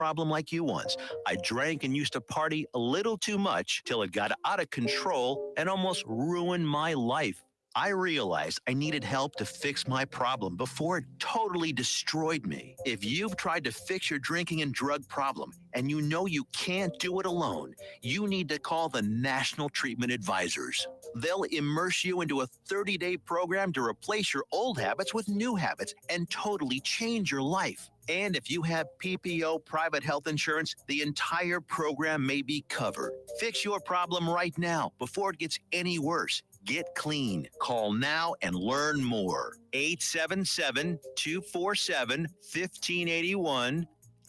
problem like you once. I drank and used to party a little too much till it got out of control and almost ruined my life. I realized I needed help to fix my problem before it totally destroyed me. If you've tried to fix your drinking and drug problem and you know you can't do it alone, you need to call the National Treatment Advisors. They'll immerse you into a 30-day program to replace your old habits with new habits and totally change your life. And if you have PPO private health insurance, the entire program may be covered. Fix your problem right now before it gets any worse. Get clean. Call now and learn more. 877-247-1581.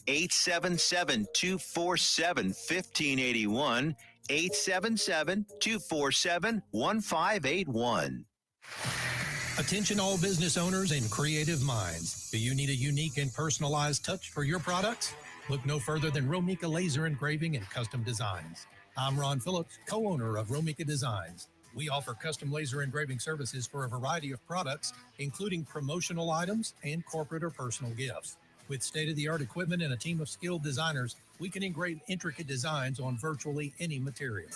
877-247-1581. 877-247-1581. Attention all business owners and creative minds. Do you need a unique and personalized touch for your products? Look no further than Romika Laser Engraving and Custom Designs. I'm Ron Phillips, co-owner of Romika Designs. We offer custom laser engraving services for a variety of products, including promotional items and corporate or personal gifts. With state-of-the-art equipment and a team of skilled designers, we can engrave intricate designs on virtually any material.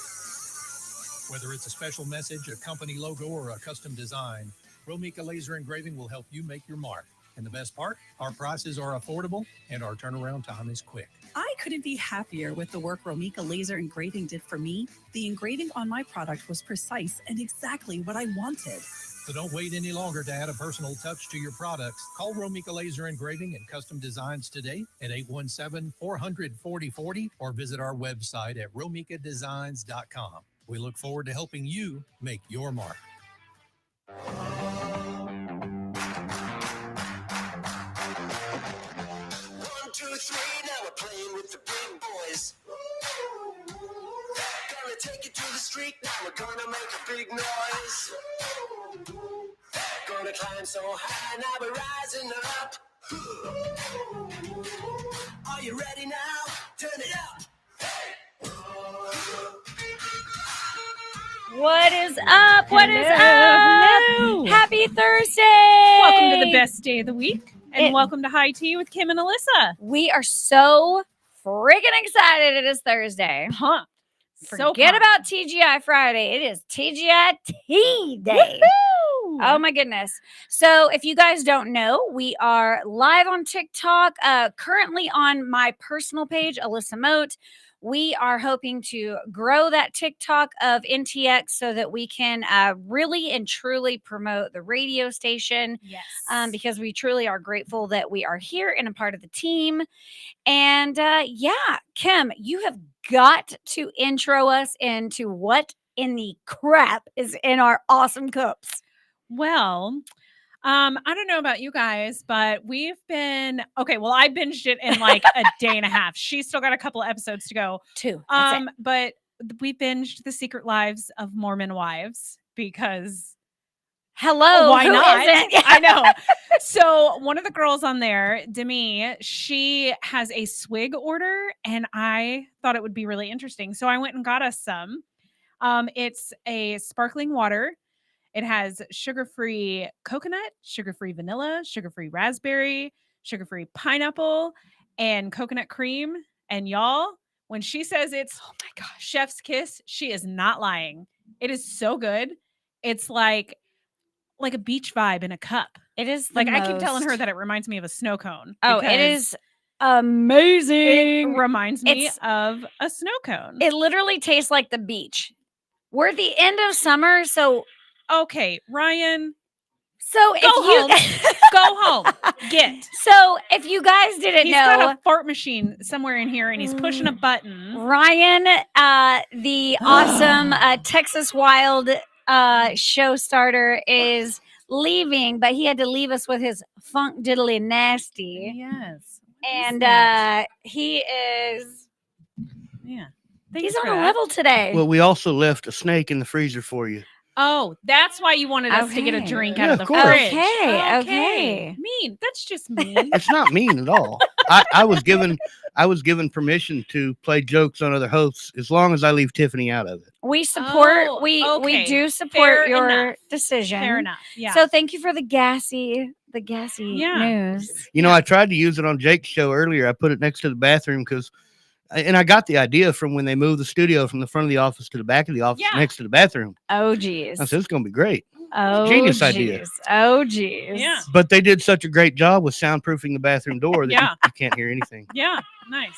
Whether it's a special message, a company logo, or a custom design, Romika Laser Engraving will help you make your mark. And the best part, our prices are affordable and our turnaround time is quick. I couldn't be happier with the work Romika Laser Engraving did for me. The engraving on my product was precise and exactly what I wanted. So don't wait any longer to add a personal touch to your products. Call Romika Laser Engraving and Custom Designs today at 817-400-4040 or visit our website at romikadesigns.com. We look forward to helping you make your mark. 1, 2, 3, now we're playing with the big boys. Gonna take it to the street, now we're gonna make a big noise. Gonna climb so high, now we're rising up. Are you ready now? Turn it up. What is up? What is up? Hello. Happy Thursday. Welcome to the best day of the week. And welcome to High Tea with Kim and Alyssa. We are so freaking excited. It is Thursday. Huh. Forget about TGI Friday. It is TGI Tea Day. Woo-hoo! Oh my goodness. So if you guys don't know, we are live on TikTok, currently on my personal page, Alyssa Moat. We are hoping to grow that TikTok of NTX so that we can really and truly promote the radio station. Yes. Because we truly are grateful that we are here and a part of the team. And yeah, Kim, you have got to intro us into what in the crap is in our awesome cups. Well, I don't know about you guys, but we've been okay. Well, I binged it in like a day and a half. She's still got a couple of episodes to go. 2. That's it. But we binged The Secret Lives of Mormon Wives because hello, why who not? isn't? I know. So one of the girls on there, Demi, she has a swig order, and I thought it would be really interesting. So I went and got us some. It's a sparkling water. It has sugar-free coconut, sugar-free vanilla, sugar-free raspberry, sugar-free pineapple, and coconut cream. And y'all, when she says it's, oh my gosh, chef's kiss, she is not lying. It is so good. It's like a beach vibe in a cup. It is like I keep telling her that it reminds me of a snow cone. Oh, it is amazing. It reminds me of a snow cone. It literally tastes like the beach. We're at the end of summer, so okay, Ryan. So go home. Go home. Get. So if you guys didn't know, he's got a fart machine somewhere in here, and he's pushing a button. Ryan, the awesome Texas Wild show starter, is leaving, but he had to leave us with his funk diddly nasty. Yes, and he is. Yeah, he's on a level today. Well, we also left a snake in the freezer for you. Oh, that's why you wanted us to get a drink out of the course. fridge. Okay. Mean. That's just mean. It's not mean at all. I was given permission to play jokes on other hosts as long as I leave Tiffany out of it. We support. We do support your decision. Fair enough. Yeah. So thank you for the gassy the gassy Yeah. news. You know, I tried to use it on Jake's show earlier. I put it next to the bathroom and I got the idea from when they moved the studio from the front of the office to the back of the office Yeah. next to the bathroom. Oh, geez. I said, it's going to be great. Oh, Genius idea. geez. Oh, geez. Yeah. But they did such a great job with soundproofing the bathroom door that Yeah. you can't hear anything. Yeah. Nice.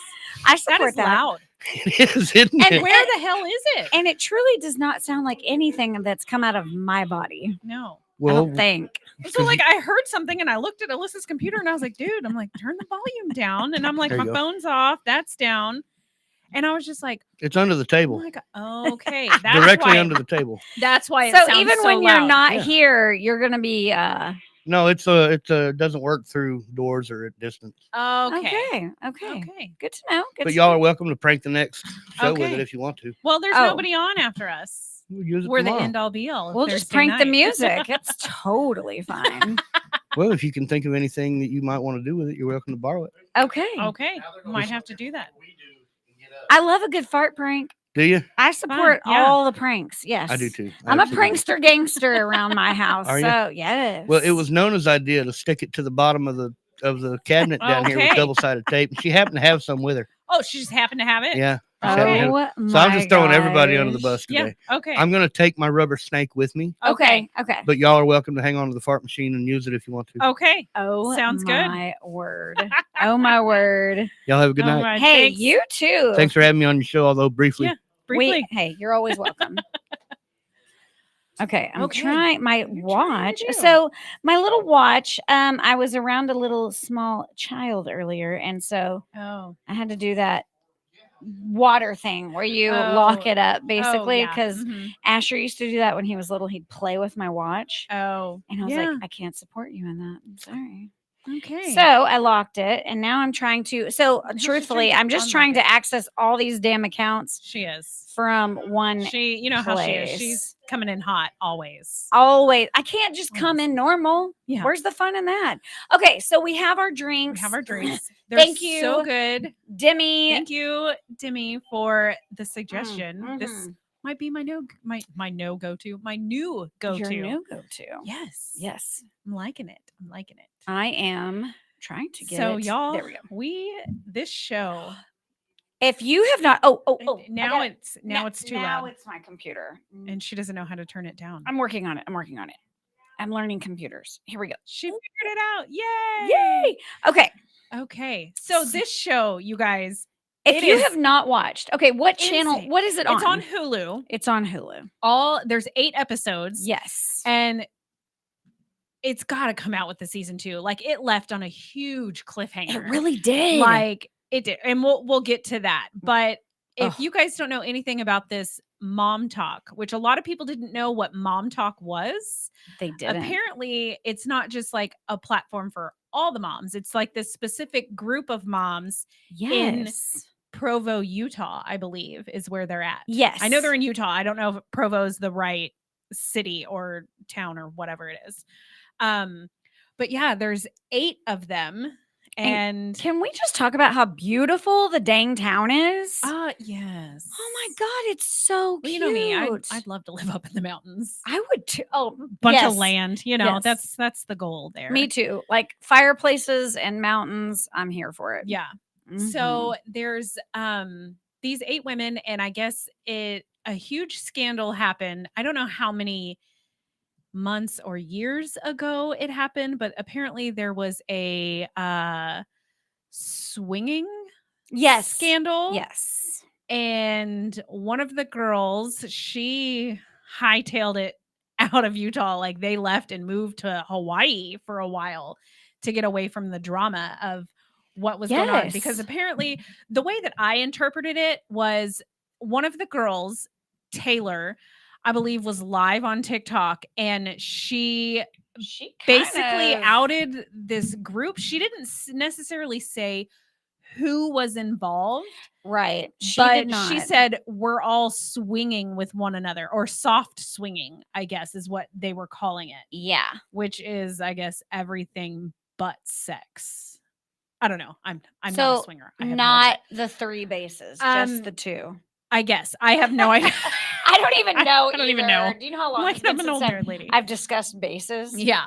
I That support is that. loud. It is, isn't And it? Where the hell is it? And it truly does not sound like anything that's come out of my body. No. I Well, don't think. So like I heard something and I looked at Alyssa's computer and I was like, dude, I'm like, turn the volume down. And I'm like, There you my go. phone's off. That's down. And I was just like, it's under the oh table, my God, okay. That's directly why, under the table. That's why it So sounds even so when you're loud. not Yeah. here, you're gonna be No, it doesn't work through doors or at distance. Okay. Okay. Okay. Good to know. Good But to y'all know. are welcome to prank the next show with it Okay. if you want to. Well, there's Oh. nobody on after us. We'll use it We're the tomorrow. end all be all. of We'll just Thursday prank the night. music. It's totally fine. Well, if you can think of anything that you might want to do with it, you're welcome to borrow it. Okay. Okay. Might have to do that. I love a good fart prank. Do you? I support yeah. all the pranks. Yes. I do too. I'm a Absolutely. prankster gangster around my house. Are you? So yes. Well, it was Nona's idea to stick it to the bottom of the cabinet down here with Okay. double-sided tape. And she happened to have some with her. Oh, she just happened to have it? Yeah. she Oh happened to have it. my So I'm just throwing everybody under the gosh. bus Yeah. today. Okay. I'm going to take my rubber snake with me, Okay. Okay. but y'all are welcome to hang on to the fart machine and use it if you want to. Okay. Oh, Sounds good. my word. Oh my word. Y'all have a good All night. right, Hey, thanks. you too. Thanks for having me on your show, although briefly. Yeah. Briefly. Hey, you're always welcome. Okay, I'm Okay. trying my What are you trying watch. to do? So my little watch, I was around a little small child earlier, and so Oh. I had to do that water thing where you lock Oh. it up basically yeah. because Mhm. Asher used to do that when he was little. He'd play with my watch, Oh. and I was yeah. like, I can't support you in that. I'm sorry. Okay. So I locked it, and now I'm trying to. So How's she truthfully, trying to I'm just unlock trying it? to access all these damn accounts she is. from one She, you know how she is. place. She's coming in hot always. always. I can't just come Always. in normal. Yeah. Where's the fun in that? Okay, so we have our drinks. We have our drinks. They're Thank so you. good. Demi. Thank you, Dimmy, for the suggestion. This mhm. might be my no go to, my new go Your to. new go-to. Yes. Yes. I'm liking it. I'm liking it. I am trying to get So it. y'all, There we go. this show If you have not, I now got it. it's too now loud, it's my computer. and she doesn't know how to turn it down. I'm working on it. I'm learning computers. Here we go. She figured it out. Yay! Yay! Okay. Okay, so this show, you guys, If It you is have not watched, okay, what channel? insane. What is it on? it's on Hulu. It's on Hulu. There's 8 episodes. Yes. And it's got to come out with the season 2. Like it left on a huge cliffhanger. It really did. like it did, and we'll get to that. But if Ugh. you guys don't know anything about this Mom Talk, which a lot of people didn't know what Mom Talk was, they didn't. apparently it's not just like a platform for all the moms. It's like this specific group of moms. Yes. Provo, Utah, I believe, is where they're at. Yes. I know they're in Utah. I don't know if Provo is the right city or town or whatever it is. But yeah, there's 8 of them. And Can we just talk about how beautiful the dang town is? yes. Oh my God, it's so Well, cute. you know me. I'd love to live up in the mountains. I would too. Oh, Bunch yes. of land, you know, Yes. that's the goal there. Me too. Like fireplaces and mountains. I'm here for it. Yeah. Mhm. So there's these 8 women, and I guess a huge scandal happened. I don't know how many months or years ago it happened, but apparently there was a swinging yes. scandal. Yes. And one of the girls, she hightailed it out of Utah. Like they left and moved to Hawaii for a while to get away from the drama of what was going on. Because Yes. apparently the way that I interpreted it was one of the girls, Taylor, I believe, was live on TikTok, and she She basically outed this group. She didn't necessarily say who was involved, right. She but did not. she said we're all swinging with one another, or soft swinging, I guess is what they were calling it, yeah. which is, I guess, everything but sex. I don't know. I'm not So, a swinger. I have no not idea. the 3 bases, Um, just the 2. I guess I have no idea. I don't even know. I don't even either. know. Do you know how long Like it's been I'm an since older lady. I've discussed bases? Yeah.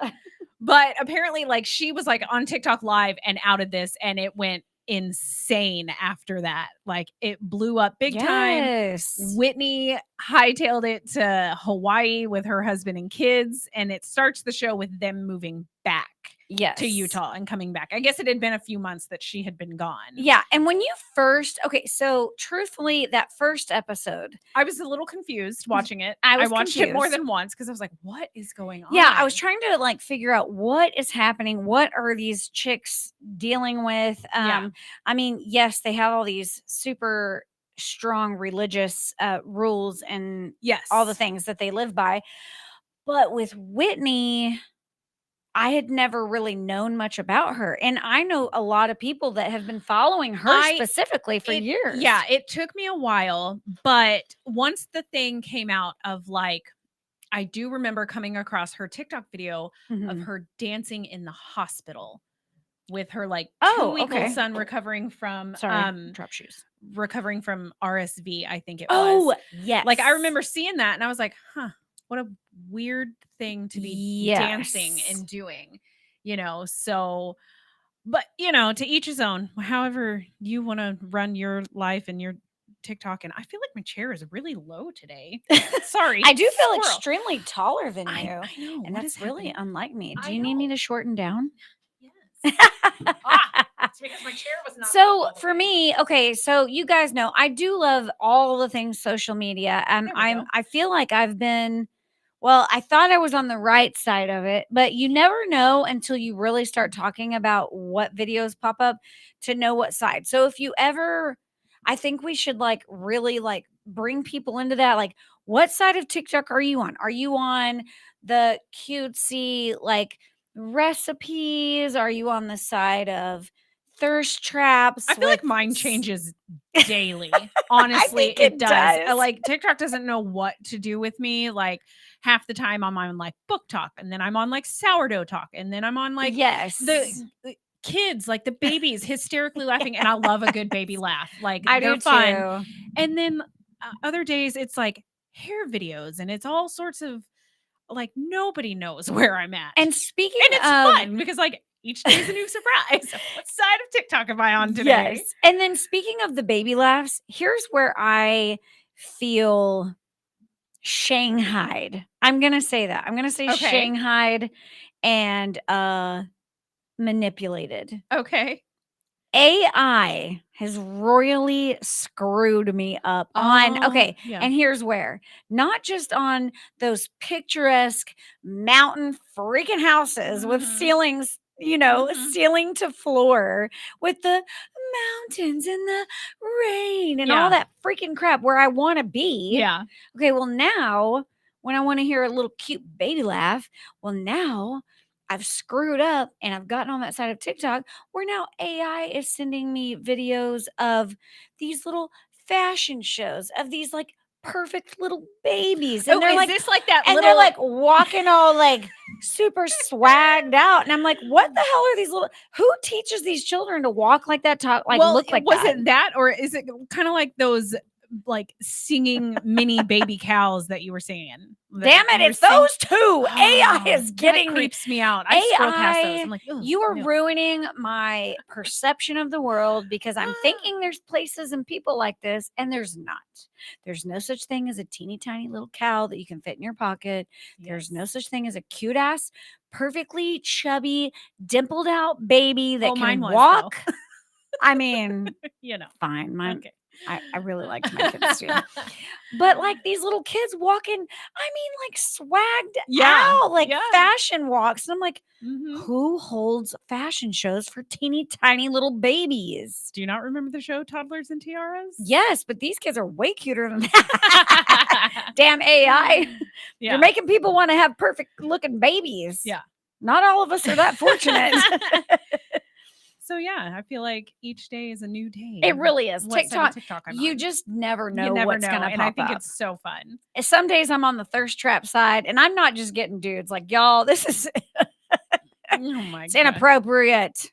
But apparently, like, she was like on TikTok live and outed this, and it went insane after that. Like, it blew up big time. Yes. Whitney hightailed it to Hawaii with her husband and kids, and it starts the show with them moving back Yes. to Utah and coming back. I guess it had been a few months that she had been gone. Yeah. And when you first, okay, so truthfully, that first episode, I was a little confused watching it. I was watched it more confused. than once because I was like, what is going on? yeah, I was trying to like figure out what is happening. What are these chicks dealing with? Yeah. I mean, yes, they have all these super strong religious rules and Yes. all the things that they live by. But with Whitney, I had never really known much about her. And I know a lot of people that have been following her specifically for years. Yeah, it took me a while, but once the thing came out of like, I do remember coming across her TikTok video of Mhm. her dancing in the hospital with her like Oh, 2-week-old okay. son recovering from Sorry, drop shoes. recovering from RSV, I think it Oh, was. yes. Like, I remember seeing that and I was like, huh, what a weird thing to be dancing Yes. and doing, you know? So, but you know, to each his own, however you want to run your life and your TikTok. And I feel like my chair is really low today. Sorry. I do feel squirrel. extremely taller than you. I know. And what that's is really happening? unlike me. Do I you need me know. to shorten down? Yes. It's because my chair was not. So for me, okay, so you guys know I do love all the things social media. There we go. I feel like I've been, well, I thought I was on the right side of it, but you never know until you really start talking about what videos pop up to know what side. So if you ever, I think we should like really like bring people into that. Like, what side of TikTok are you on? Are you on the cutesy like recipes? Are you on the side of thirst traps? I feel like with mine s- changes daily. Honestly, think it it does. I, does. like, TikTok doesn't know what to do with me. Like, half the time I'm on like book talk, and then I'm on like sourdough talk, and then I'm on like Yes. the kids, like the babies hysterically laughing, and I love a good baby laugh. Like, I they're do fun. too. And then other days it's like hair videos, and it's all sorts of like nobody knows where I'm at. And speaking And it's of fun because like each day is a new surprise. What side of TikTok am I on today? yes. And then speaking of the baby laughs, here's where I feel shanghaied. I'm going to say that. I'm going to say Okay. shanghaied and manipulated. Okay. AI has royally screwed me up on okay, Yeah. and here's where. Not just on those picturesque mountain freaking houses with Mhm. ceilings, you know, Mhm. ceiling to floor with the mountains and the rain and Yeah. all that freaking crap where I want to be. Yeah. Okay, well now when I want to hear a little cute baby laugh, well now I've screwed up and I've gotten on that side of TikTok where now AI is sending me videos of these little fashion shows of these like perfect little babies. And Oh, they're is like, this like that and little they're like walking all like super swagged out. And I'm like, what the hell are these little, who teaches these children to walk like that, talk like, well, look like was that? it that, or is it kind of like those like singing mini baby cows that you were singing? Damn it, it's those two. AI is getting that me. creeps me out. I scroll past those. AI, I'm like, "Ugh, you are no." ruining my perception of the world because I'm thinking there's places and people like this, and there's not. There's no such thing as a teeny tiny little cow that you can fit in your pocket. There's no such thing as a cute ass, perfectly chubby, dimpled out baby that Oh, mine can was, walk. I mean, you know. fine. Mine, Okay. I really liked my kids too. But like these little kids walking, I mean, like swagged Yeah, out, like yeah. fashion walks. And I'm like, Mhm. who holds fashion shows for teeny tiny little babies? Do you not remember the show Toddlers and Tiaras? Yes, but these kids are way cuter than that. Damn AI. Yeah. You're making people want to have perfect looking babies. Yeah. Not all of us are that fortunate. So yeah, I feel like each day is a new day. It really is. What side of TikTok I'm You on. just never know You never what's know, going to and pop I think up. it's so fun. Some days I'm on the thirst trap side, and I'm not just getting dudes. Like, y'all, this is Oh my it's God. inappropriate.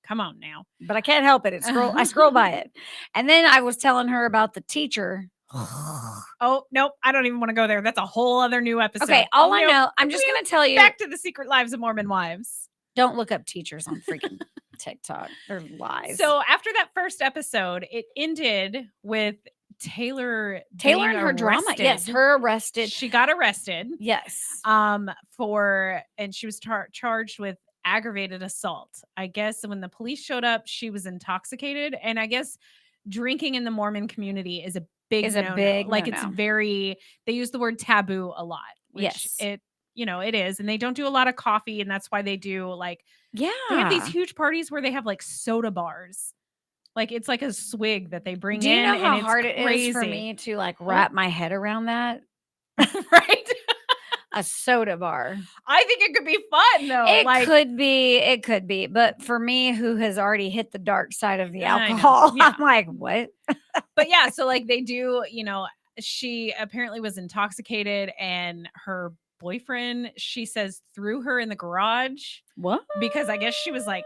Come on now. But I can't help it. I scroll by it. And then I was telling her about the teacher Oh, nope. I don't even want to go there. That's a whole other new episode. Okay, all I Nope. know, I'm just going to tell you, Back to the Secret Lives of Mormon Wives. don't look up teachers on freaking TikTok. They're lies. So after that first episode, it ended with Taylor Taylor being and her drama. arrested. Yes, her arrested. She got arrested. Yes. And she was charged with aggravated assault. I guess when the police showed up, she was intoxicated, and I guess drinking in the Mormon community is a big like no-no. it's very, they use the word taboo a lot, which Yes. it is, and they don't do a lot of coffee, and that's why they do like Yeah. they have these huge parties where they have like soda bars. Like it's like a swig that they bring Do in. you know and how it's hard it is for crazy. me to like wrap my head around that? Right? A soda bar. I think it could be fun though. It could be. But for me, who has already hit the dark side of the I know. alcohol, Yeah. I'm like, what? But yeah, so like they do, she apparently was intoxicated, and her boyfriend, she says, threw her in the garage What? because I guess she was like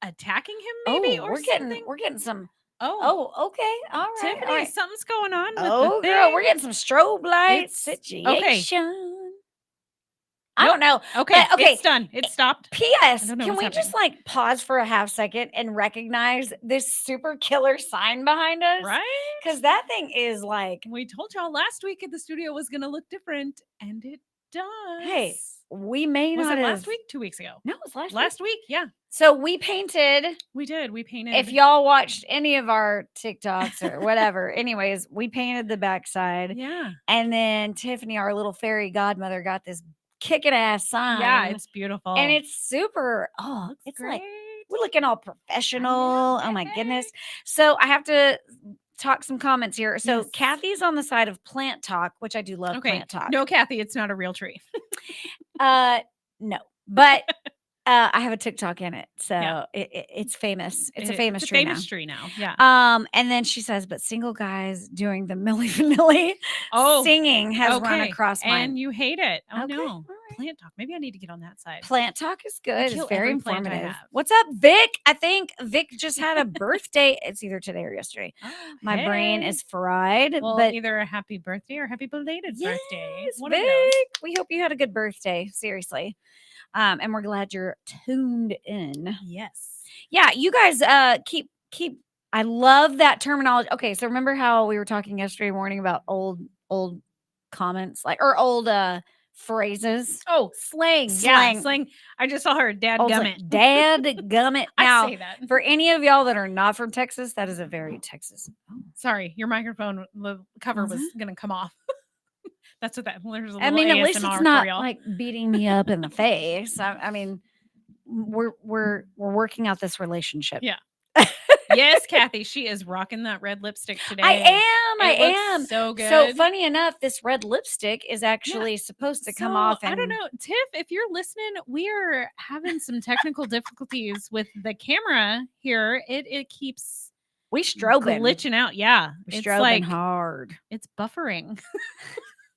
attacking him maybe or something. We're getting some. Oh, Oh, okay. All right. Tiffany, all right. something's going on. With Oh, the girl, thing. we're getting some strobe light It's- situation. I don't know. Okay, But, okay. it's done. It stopped. P.S. don't know Can what's we just like pause for a half second and recognize this super killer sign behind us? Right? Because that thing is like, We told y'all last week the studio was going to look different, and it does. hey, we may was not it have. last week? 2 weeks ago. No, it was last week. Last week, yeah, So we painted. we did. We painted. If y'all watched any of our TikToks or whatever, anyways, we painted the backside. yeah, And then Tiffany, our little fairy godmother, got this kicking ass sign. yeah, it's beautiful, and it's super. Oh, it's great. like we're looking all professional. Oh my goodness. So I have to talk some comments here. So Yes. Kathy's on the side of plant talk, which I do love Okay, plant talk. no, Kathy, it's not a real tree. No, but I have a TikTok in it, so Yeah. it's famous. It's a famous it's tree a famous now. tree now. Yeah. And then she says, but single guys doing the Milli Vanilli singing has run okay. across my and you hate it. Oh Okay, no, all right. plant talk. Maybe I need to get on that side. Plant talk is good. It's kill very every plant I informative. have. What's up, Vic? I think Vic just had a birthday. It's either today or yesterday. Oh, My brain hey. is fried. well, but either a happy birthday or happy belated birthday. yes, One of Vic, those. we hope you had a good birthday. Seriously. And we're glad you're tuned in. Yes. Yeah, you guys keep I love that terminology. Okay, so remember how we were talking yesterday morning about old comments, like, or old phrases. Oh, slang. Yeah, Slang. slang. I just saw her dad Old gummit. Dad gummit. I Now, say that. for any of y'all that are not from Texas, that is a very Texas. Sorry, your microphone cover Was was going to come off. That's what that. There's a little I mean, at least ASMR it's for not y'all. like beating me up in the face. I mean, we're working out this relationship. Yeah. Yes, Kathy, she is rocking that red lipstick today. I It looks am. so good. So funny enough, this red lipstick is actually supposed to come So, off. I don't and- know, Tiff, if you're listening, we are having some technical difficulties with the camera here. It keeps We strobing. glitching out. Yeah, We it's strobing like hard. it's buffering.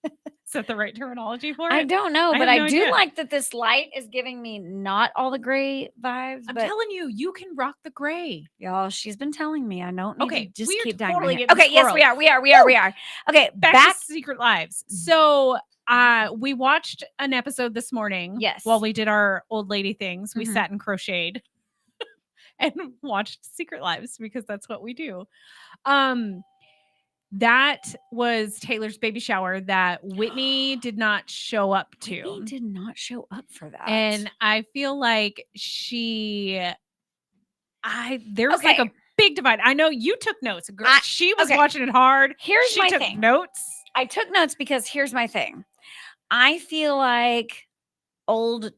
Is that the right terminology for it? I don't know, I but have I no do idea. like that this light is giving me not all the gray vibes. I'm but telling you, you can rock the gray. y'all, she's been telling me I don't need Okay, to just we are keep dying. totally my hair. getting Okay, yes, we squirreled. are. We are. Okay, Back to Secret Lives. So we watched an episode this morning. Yes. While we did our old lady things, we Mhm. sat and crocheted and watched Secret Lives because that's what we do. That was Taylor's baby shower that Whitney did not show up to. Whitney did not show up for that. And I feel like there was like Okay. a big divide. I know you took notes. Girl, I- she was okay. watching it hard. Here's she my took thing. notes. I took notes because here's my thing. I feel like old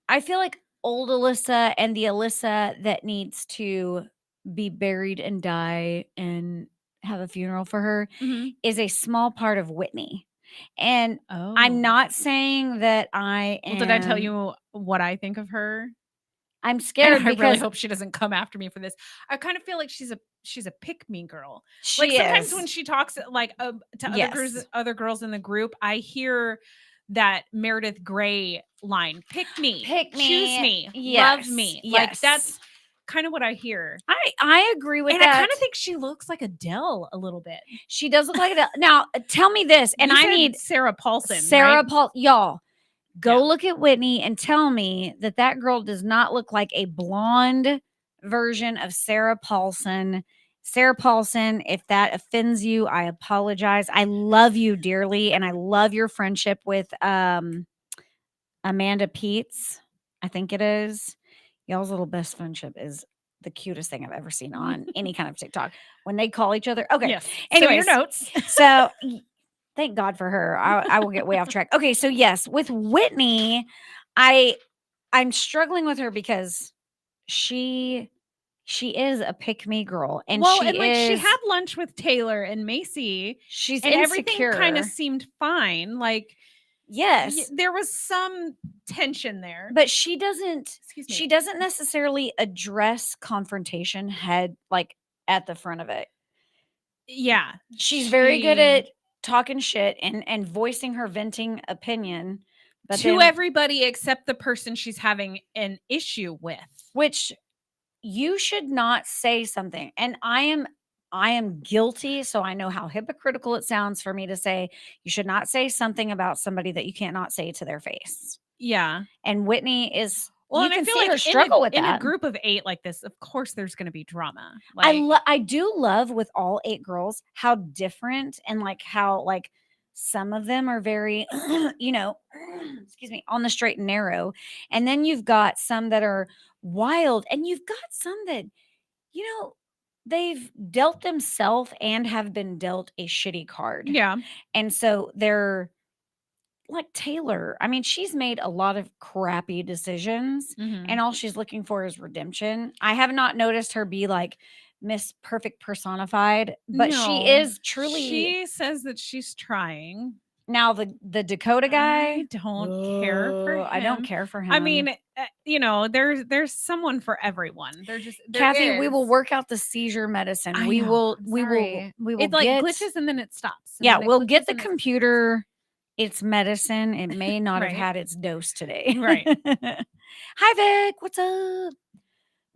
Alyssa and the Alyssa that needs to be buried and die and have a funeral for her is a small part of Whitney. And Oh, I'm not saying that I am. Well, did I tell you what I think of her? I'm And scared I because really hope she doesn't come after me for this. I kind of feel like she's a pick me girl. she Like sometimes is. when she talks like to Yes. other girls in the group, I hear that Meredith Grey line: "Pick me, Pick me, choose me, yes, love me." Like yes. that's kind of what I hear. I agree with And that. I kind of think she looks like Adele a little bit. She does look like Adele. Now, tell me this, and You I said need Sarah Paulson. Sarah right? Y'all, go Yeah. look at Whitney and tell me that that girl does not look like a blonde version of Sarah Paulson. Sarah Paulson, if that offends you, I apologize. I love you dearly, and I love your friendship with Amanda Peets. I think it is. Y'all's little best friendship is the cutest thing I've ever seen on any kind of TikTok. When they call each other. Okay. Yes. Anyways, So your notes. so thank God for her. I will get way off track. Okay, so yes, with Whitney, I'm struggling with her because she is a pick me girl, and well, she and like is she had lunch with Taylor and Macy, she's and everything kind insecure. of seemed fine. Like Yes, there was some tension there. but she doesn't. Excuse me. She doesn't necessarily address confrontation head like at the front of it. Yeah. She's very good at talking shit and voicing her venting opinion, but to then, everybody except the person she's having an issue with. which you should not say something. And I am guilty, so I know how hypocritical it sounds for me to say you should not say something about somebody that you cannot say to their face. Yeah. And Whitney is Well, you and I can feel see like her struggle with in that. a group of 8 like this, of course there's going to be drama. Like I do love with all 8 girls how different and like how like some of them are very excuse me, on the straight and narrow, and then you've got some that are wild, and you've got some that they've dealt themselves and have been dealt a shitty card. yeah. And so they're like Taylor. I mean, she's made a lot of crappy decisions, Mhm. and all she's looking for is redemption. I have not noticed her be like Miss Perfect personified, but she No, is truly. She says that she's trying. Now the Dakota guy, I don't care for him. I don't care for him. I mean, there's someone for everyone. There Kathy, we will is. work out the seizure medicine. I we know, will I'm we sorry. will It like get, glitches and then it stops. and yeah, then it we'll get glitches the and it- computer its medicine. It may not have Right. had its dose today. Right. Hi Vic, what's up?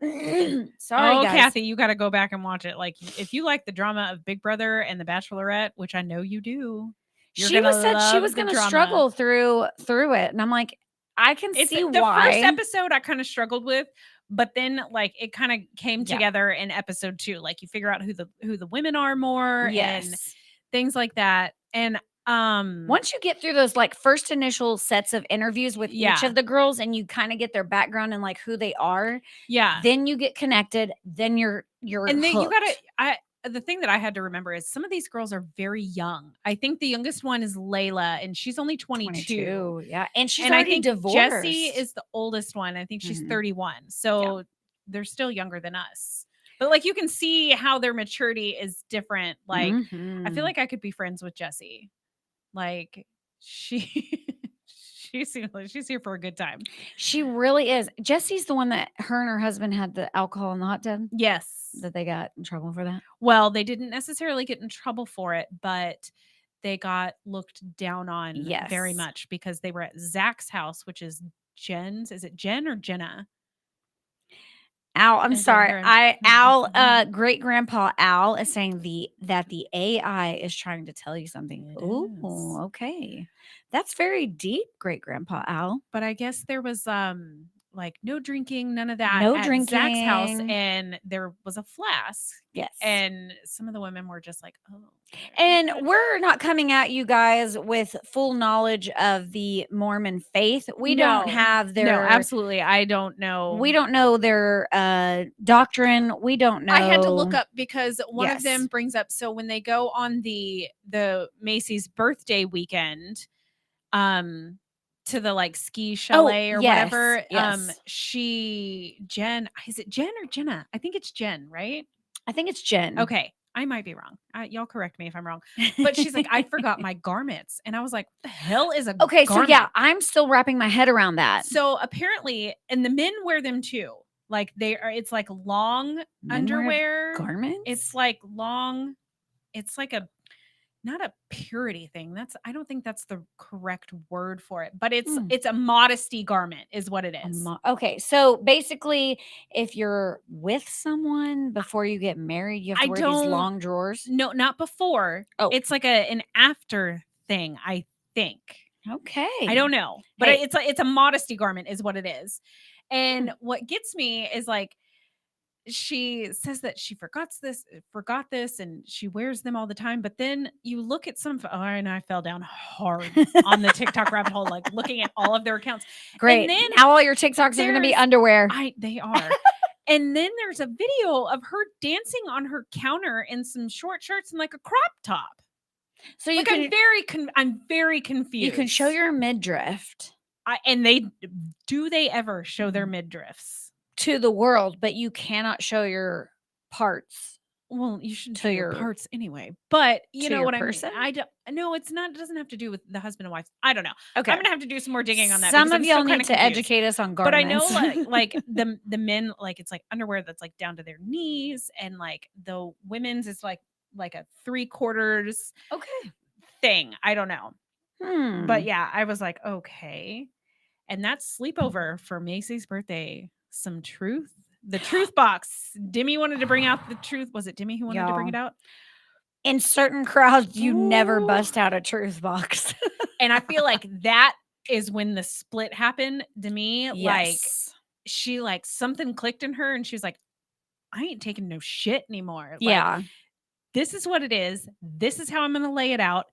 Sorry, Oh, guys. Kathy, you got to go back and watch it. Like, if you like the drama of Big Brother and The Bachelorette, which I know you do, you're She gonna said she love was the going to drama. struggle through it, and I'm like, I can It's see the why. first episode I kind of struggled with, but then like it kind of came Yeah. together in episode 2. Like you figure out who the women are more and Yes. things like that. And Once you get through those like first initial sets of interviews with each Yeah. of the girls, and you kind of get their background and like who they are, yeah, then you get connected. Then you're and then you hooked. the thing that I had to remember is some of these girls are very young. I think the youngest one is Layla, and she's only 22. Yeah, and she's And I already think divorced. Jessie is the oldest one. I think she's Mhm. 31. So they're still younger than us. But like you can see how their maturity is different. Like I Mhm. feel like I could be friends with Jessie. Like she seems like she's here for a good time. She really is. Jessie's the one that her and her husband had the alcohol in the hot tub. Yes. That they got in trouble for that. Well, they didn't necessarily get in trouble for it, but they got looked down on very Yes. much because they were at Zach's house, which is Jen's. Is it Jen or Jenna? Al, I'm Is that sorry. her? Al, great grandpa Al is saying that the AI is trying to tell you something. It Oh, is. okay. That's very deep, great grandpa Al. But I guess there was like no drinking, none of that No at Zach's house, drinking. and there was a flask. Yes. And some of the women were just like, oh. And we're not coming at you guys with full knowledge of the Mormon faith. We don't No. have their No, absolutely. I don't know. We don't know their doctrine. We don't know. I had to look up because one of them Yes. brings up, so when they go on the Macy's birthday weekend, to the like ski chalet or yes, whatever, yes. Jen, is it Jen or Jenna? I think it's Jen, right? I think it's Jen. Okay, I might be wrong. Y'all correct me if I'm wrong. But she's like, I forgot my garments, and I was like, what the hell is a Okay, garment? so yeah, I'm still wrapping my head around that. So apparently, and the men wear them too. Like it's like long Men wear underwear. garments. It's like long. It's like a. not a purity thing. I don't think that's the correct word for it, but it's Hmm. it's a modesty garment is what it is. Okay, so basically, if you're with someone before you get married, you have to I wear these don't- long drawers. No, not before. Oh. It's like an after thing, I think. Okay, I don't know, but Hey. it's a modesty garment is what it is. And what gets me is like she says that she forgot this, and she wears them all the time. But then you look at and I fell down hard on the TikTok rabbit hole, like looking at all of their accounts. Great. And then Now all your TikToks are going to be there's- underwear. they are. And then there's a video of her dancing on her counter in some short shorts and like a crop top. So you Like can I'm very confused. you can show your midriff and they ever show their midriffs? to the world, but you cannot show your parts. Well, you should To show your your- parts anyway. But you to know your what person? I mean? I don't. No, it's not. It doesn't have to do with the husband and wife. I don't know. Okay, I'm gonna have to do some more digging on that. Some because of I'm y'all still need kinda to confused. educate us on But I garments. know like the men, like it's like underwear that's like down to their knees, and like the women's is like a 3/4 okay. thing. I don't know. Hmm. But yeah, I was like, okay. And that's sleepover for Macy's birthday. Some truth. The truth box. Dimmy wanted to bring out the truth. Was it Dimmy who wanted to bring it Y'all. out? In certain crowds, you never Ooh. bust out a truth box. And I feel like that is when the split happened to me. Like Yes. she like something clicked in her and she was like, I ain't taking no shit anymore. Like, Yeah. this is what it is. This is how I'm gonna lay it out.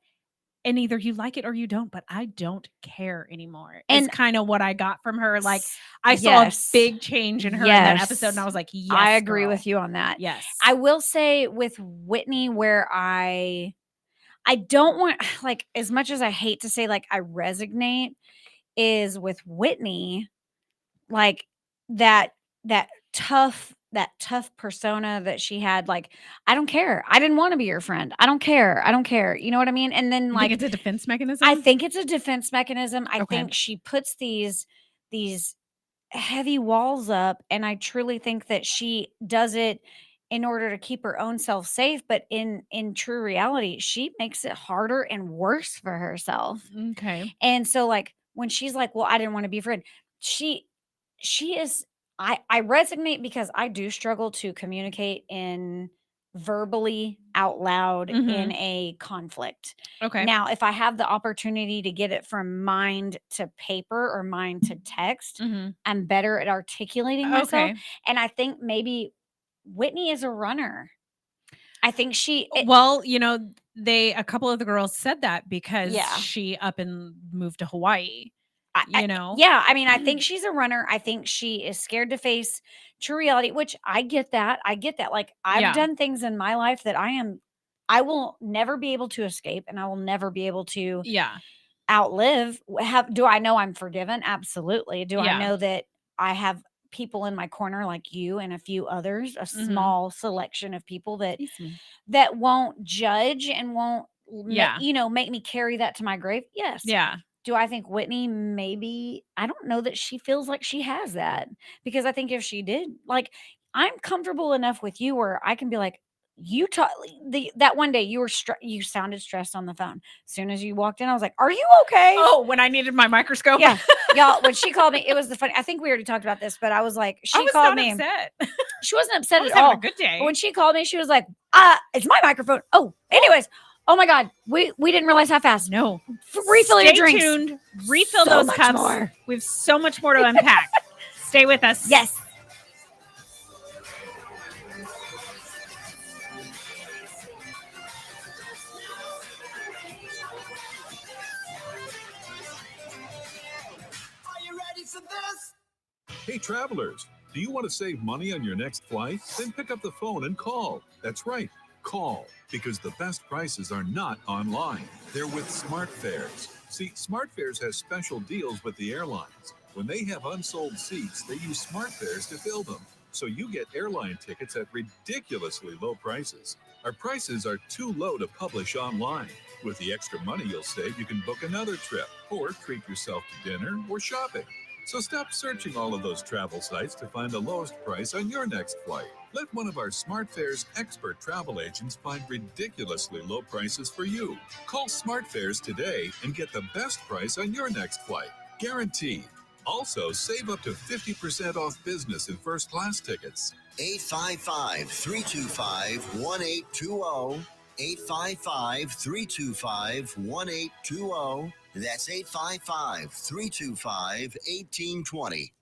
And either you like it or you don't, but I don't care anymore. And And- it's kind of what I got from her. Like I saw Yes. a big change in her in that episode, and I Yes. was like, yes, I agree girl. with you on that. Yes. I will say with Whitney, where I don't want, like, as much as I hate to say like I resonate, is with Whitney, like that tough persona that she had. Like, I don't care. I didn't want to be your friend. I don't care. You know what I mean? And then You like think it's a defense mechanism? I think it's a defense mechanism. I Okay. think she puts these heavy walls up, and I truly think that she does it in order to keep her own self safe, but in true reality, she makes it harder and worse for herself. Okay. And so like when she's like, "Well, I didn't want to be a friend." She is I resonate because I do struggle to communicate in verbally out loud in Mhm. a conflict. Okay. Now, if I have the opportunity to get it from mind to paper or mind to text, Mhm. I'm better at articulating myself. Okay. And I think maybe Whitney is a runner. I think she Well, a couple of the girls said that because Yeah. she up and moved to Hawaii. I mean, I think she's a runner. I think she is scared to face true reality, which I get that. Like, I've Yeah. done things in my life that I will never be able to escape, and I will never be able to Yeah. outlive. Do I know I'm forgiven? Absolutely. Do Yeah. I know that I have people in my corner like you and a few others, a Mhm. small selection of people that won't judge and won't Yeah. make me carry that to my grave? Yes. Yeah. Do I think Whitney maybe I don't know that she feels like she has that, because I think if she did, like, I'm comfortable enough with you where I can be like, you talk that one day you sounded stressed on the phone. As soon as you walked in, I was like, "Are you okay?" Oh, when I needed my microscope. Yeah. Y'all, when she called me, it was the funny. I think we already talked about this, but I was like, I she was called not me. upset. She wasn't I upset was at having all. a good day. But when she called me, she was like, it's my microphone. Oh, anyways. Oh my God. We didn't realize how fast. No. Refill your Stay drinks. tuned. Refill So those much cups. more. We have so much more to unpack. Stay with us. Yes. Are you ready for this? Hey travelers, do you want to save money on your next flight? Then pick up the phone and call. That's right, call, because the best prices are not online. They're with SmartFares. See, SmartFares has special deals with the airlines. When they have unsold seats, they use SmartFares to fill them. So you get airline tickets at ridiculously low prices. Our prices are too low to publish online. With the extra money you'll save, you can book another trip or treat yourself to dinner or shopping. So stop searching all of those travel sites to find the lowest price on your next flight. Let one of our SmartFares expert travel agents find ridiculously low prices for you. Call SmartFares today and get the best price on your next flight. Guaranteed. Also, save up to 50% off business and first class tickets. 855-325-1820. 855-325-1820. That's 855-325-1820.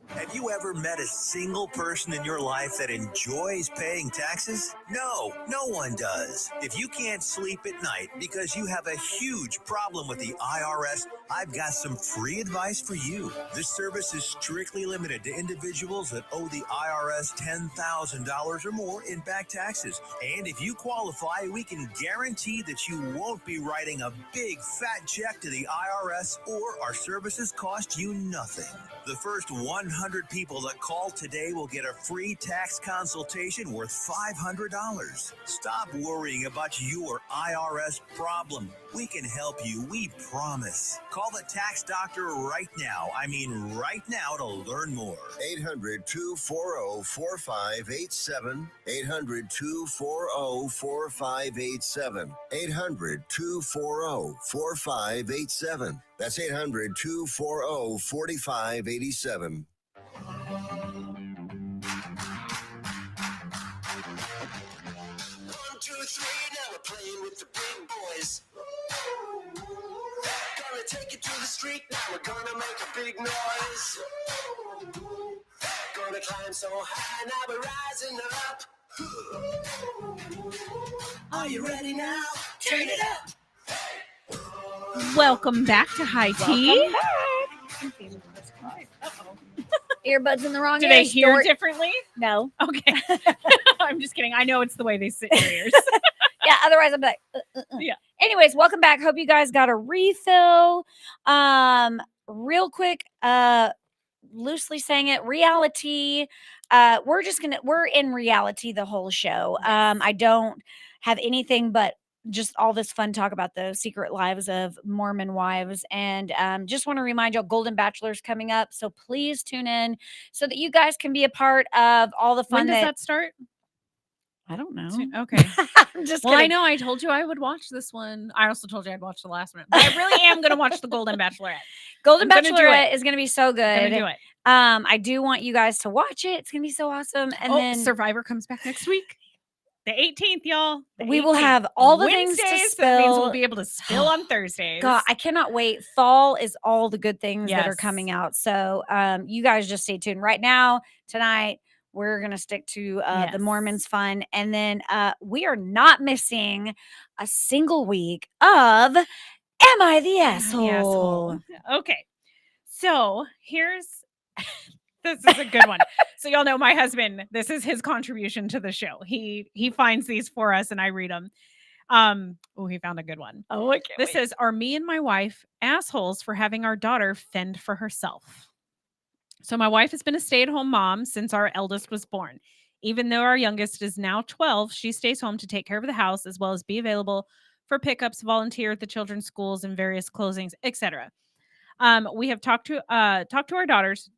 Have you ever met a single person in your life that enjoys paying taxes? No one does. If you can't sleep at night because you have a huge problem with the IRS, I've got some free advice for you. This service is strictly limited to individuals that owe the IRS $10,000 or more in back taxes. And if you qualify, we can guarantee that you won't be writing a big fat check to the IRS, or our services cost you nothing. The first 100 people that call today will get a free tax consultation worth $500. Stop worrying about your IRS problem. We can help you, we promise. Call the tax doctor right now. I mean right now, to learn more. 800-240-4587. 800-240-4587. 800-240-4587. That's 800-240-4587. 1, 2, 3, now we're playing with the big boys. Gonna take it to the street, now we're gonna make a big noise. Gonna climb so high, now we're rising up. Are you ready now? Turn it up. Welcome back to High Tea. Earbuds in the wrong Do ear. they hear Snort. differently? No. Okay. I'm just kidding. I know it's the way they sit in your ears. Yeah, otherwise I'm like, Yeah. Anyways, welcome back. Hope you guys got a refill. Real quick, loosely saying it, reality. We're in reality the whole show. I don't have anything but just all this fun talk about the secret lives of Mormon wives. And just want to remind y'all, Golden Bachelor's coming up. So please tune in so that you guys can be a part of all the fun. When does that start? I don't know. Okay. I'm just Well, kidding. I know I told you I would watch this one. I also told you I'd watch the last one. But I really am going to watch the Golden Bachelorette. Golden I'm gonna do Bachelorette is going to be so good. Gonna do it. I do want you guys to watch it. It's going to be so awesome. And then Survivor comes back next week. The 18th, y'all. The we will 18th. have all the things to Wednesdays, spill. That means we'll be able to spill on Thursdays. God, I cannot wait. Fall is all the good things that are Yes. coming out. So you guys just stay tuned. Right now, tonight, we're going to stick to the Yes. Mormons fun. And then we are not missing a single week of Am I the Asshole? Okay. So here's this is a good one. So y'all know my husband, this is his contribution to the show. He finds these for us and I read them. He found a good one. Oh, I can't This wait. says, are me and my wife assholes for having our daughter fend for herself? So my wife has been a stay-at-home mom since our eldest was born. Even though our youngest is now 12, she stays home to take care of the house as well as be available for pickups, volunteer at the children's schools and various closings, etc. We have talked to our daughters,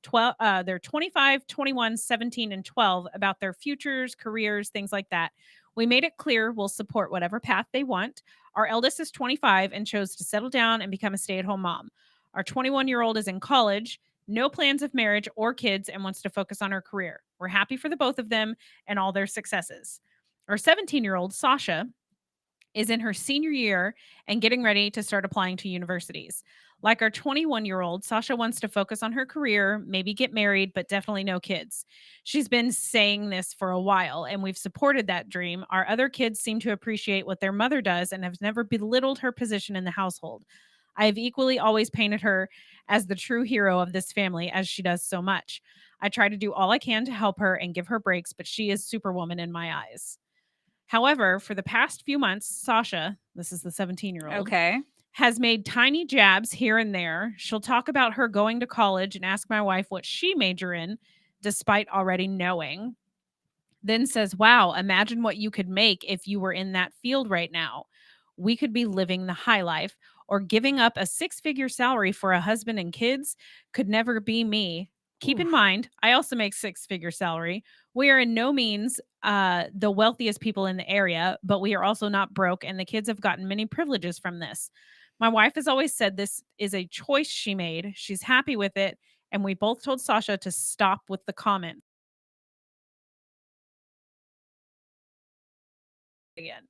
they're 25, 21, 17, and 12, about their futures, careers, things like that. We made it clear we'll support whatever path they want. Our eldest is 25 and chose to settle down and become a stay-at-home mom. Our 21-year-old is in college, no plans of marriage or kids, and wants to focus on her career. We're happy for the both of them and all their successes. Our 17-year-old, Sasha, is in her senior year and getting ready to start applying to universities. Like our 21-year-old, Sasha wants to focus on her career, maybe get married, but definitely no kids. She's been saying this for a while, and we've supported that dream. Our other kids seem to appreciate what their mother does and have never belittled her position in the household. I have equally always painted her as the true hero of this family, as she does so much. I try to do all I can to help her and give her breaks, but she is Superwoman in my eyes. However, for the past few months, Sasha, this is the 17-year-old, Okay. has made tiny jabs here and there. She'll talk about her going to college and ask my wife what she major in, despite already knowing. Then says, wow, imagine what you could make if you were in that field right now. We could be living the high life, or giving up a 6-figure salary for a husband and kids could never be me. Keep in mind, I also make 6-figure salary. We are in no means the wealthiest people in the area, but we are also not broke, and the kids have gotten many privileges from this. My wife has always said this is a choice she made. She's happy with it, and we both told Sasha to stop with the comment again.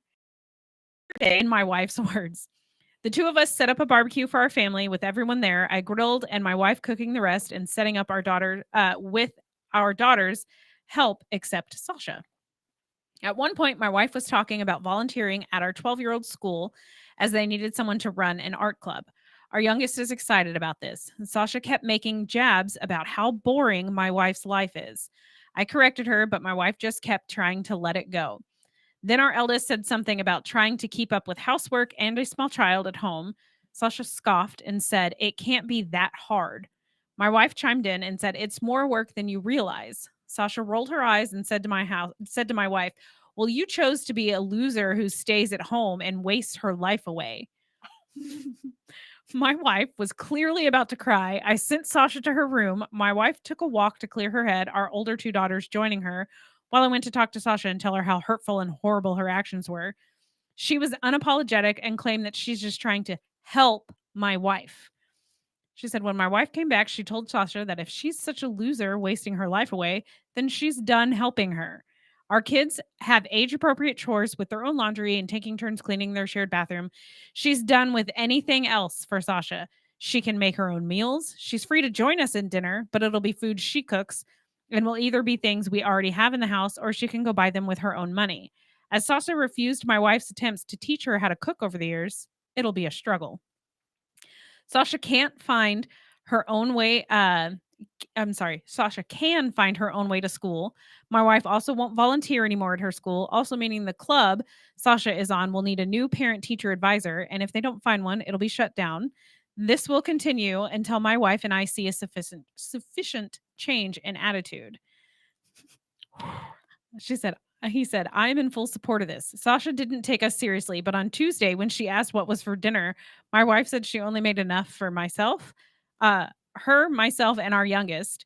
In my wife's words, the two of us set up a barbecue for our family with everyone there. I grilled and my wife cooking the rest and setting up our daughter with our daughter's help, except Sasha. At one point, my wife was talking about volunteering at our 12-year-old school as they needed someone to run an art club. Our youngest is excited about this. Sasha kept making jabs about how boring my wife's life is. I corrected her, but my wife just kept trying to let it go. Then our eldest said something about trying to keep up with housework and a small child at home. Sasha scoffed and said, "It can't be that hard." My wife chimed in and said, "It's more work than you realize." Sasha rolled her eyes and said to my wife, "Well, you chose to be a loser who stays at home and wastes her life away." My wife was clearly about to cry. I sent Sasha to her room. My wife took a walk to clear her head, our older two daughters joining her, while I went to talk to Sasha and tell her how hurtful and horrible her actions were. She was unapologetic and claimed that she's just trying to help my wife. She said when my wife came back, she told Sasha that if she's such a loser wasting her life away, then she's done helping her. Our kids have age-appropriate chores with their own laundry and taking turns cleaning their shared bathroom. She's done with anything else for Sasha. She can make her own meals. She's free to join us in dinner, but it'll be food she cooks and will either be things we already have in the house or she can go buy them with her own money. As Sasha refused my wife's attempts to teach her how to cook over the years, it'll be a struggle. Sasha can't find her own way. Sasha can find her own way to school. My wife also won't volunteer anymore at her school, also meaning the club Sasha is on will need a new parent teacher advisor. And if they don't find one, it'll be shut down. This will continue until my wife and I see a sufficient change in attitude. He said, "I'm in full support of this." Sasha didn't take us seriously, but on Tuesday, when she asked what was for dinner, my wife said she only made enough for myself, myself, and our youngest.